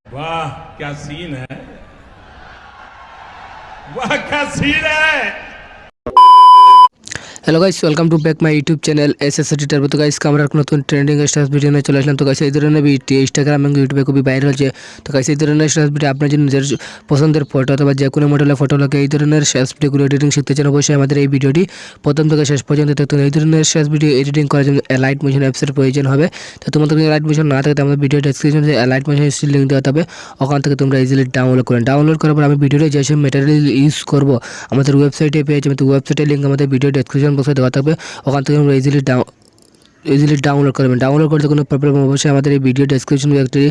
वाह क्या सीन है, वाह क्या सीन है। Hello guys, welcome to back my YouTube channel SS editor. তো গাইস আমরা নতুন ট্রেন্ডিং স্টার্স ভিডিও নিয়ে চলে আসলাম। তো গাইস এই ধরনের ভিডিও ইনস্টাগ্রাম এবং ইউটিউবে খুবই ভাইরাল হচ্ছে। তো গাইস এই ধরনের স্টার্স ভিডিও আপনার জন্য নিজের পছন্দের ফটো অথবা যে কোনো মডেলের ফটো লাগে এই ধরনের স্টার্স ভিডিওগুলো এডিটিং শিখতে চান, অবশ্যই আমাদের এই ভিডিওটি প্রথম থেকে শেষ পর্যন্ত দেখুন। এই ধরনের স্টার্স ভিডিও এডিটিং করার জন্য Alight মোশন অ্যাপসের প্রয়োজন হবে। তো তোমাদের যদি Alight মোশন না থাকে তো আমাদের ভিডিও ডেসক্রিপশনে Alight মোশন লিঙ্ক দেওয়া হবে, ওখান থেকে তোমরা ইজিলি ডাউনলোড করেন। ডাউনলোড করার পর আমি ভিডিওতে যেসব ম্যাটেরিয়াল ইউজ করব আমাদের ওয়েবসাইটে পেয়ে যাবেন। তো ওয়েবসাইটের লিঙ্ক আমাদের ভিডিও ডেসক্রিপশন বক্সে দেওয়া থাকবে, ওখান থেকে আমরা ইজিলি ডাউনলোড করবেন। ডাউনলোড করতে কোনো প্রবলেম অবশ্যই আমাদের এই ভিডিও ডেসক্রিপশনে একটি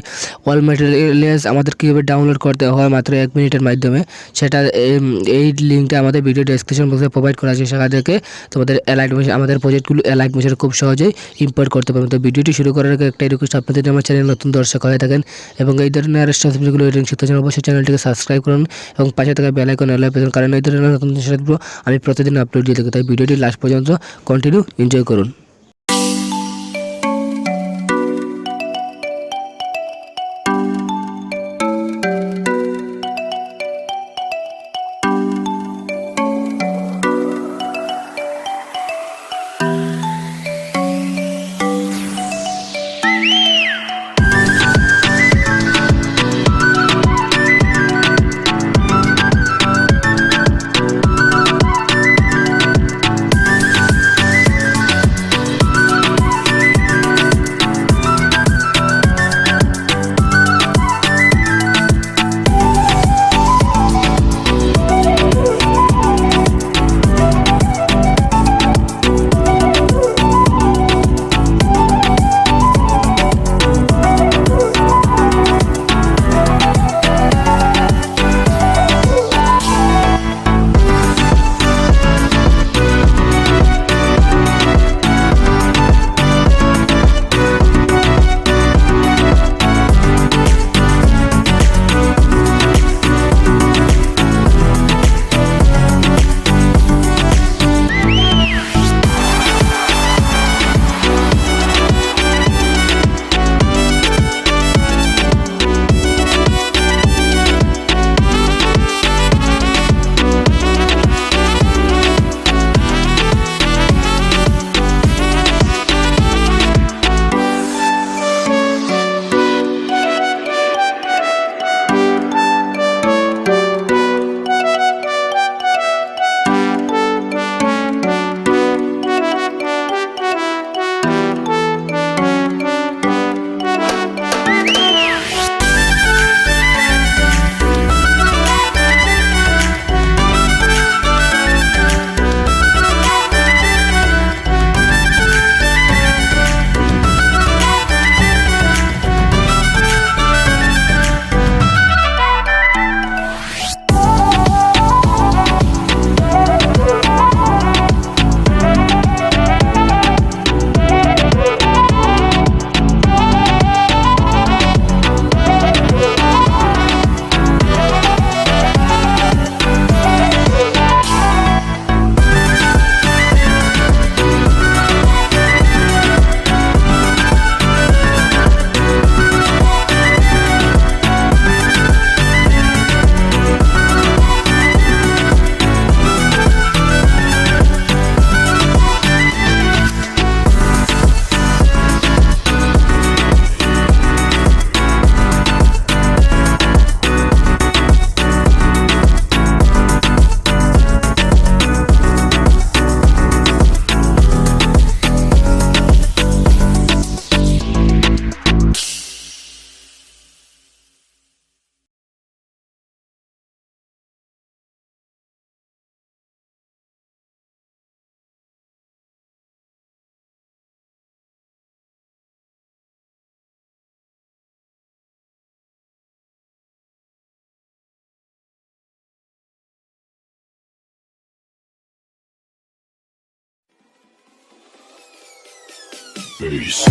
অল ম্যাটেরিয়ালস আমাদের কীভাবে ডাউনলোড করতে হয় মাত্র 1 মিনিটের মাধ্যমে, সেটা এই লিঙ্কটা আমাদের ভিডিও ডেসক্রিপশন বক্সে প্রোভাইড করা আছে। সেখান থেকে তোমাদের Alight মোশন আমাদের প্রজেক্টগুলো Alight মোশন খুব সহজেই ইম্পোর্ট করতে পারবেন। তো ভিডিওটি শুরু করার আগে একটাই রিকোয়েস্ট, আপনাদের যদি আমার চ্যানেল নতুন দর্শক হয়ে থাকেন এবং এই ধরনের স্টার্স ভিডিওগুলো এডিটিং শিখতে চান, অবশ্যই চ্যানেলটিকে সাবস্ক্রাইব করুন এবং পাশে থাকা বেল আইকন অল প্রেস করুন, কারণ এই ধরনের নতুন ভিডিও আমি প্রতিদিন আপলোড দিয়ে থাকি। তাই ভিডিওটি লাস্ট পর্যন্ত কন্টিনিউ এনজয় করুন। Peace.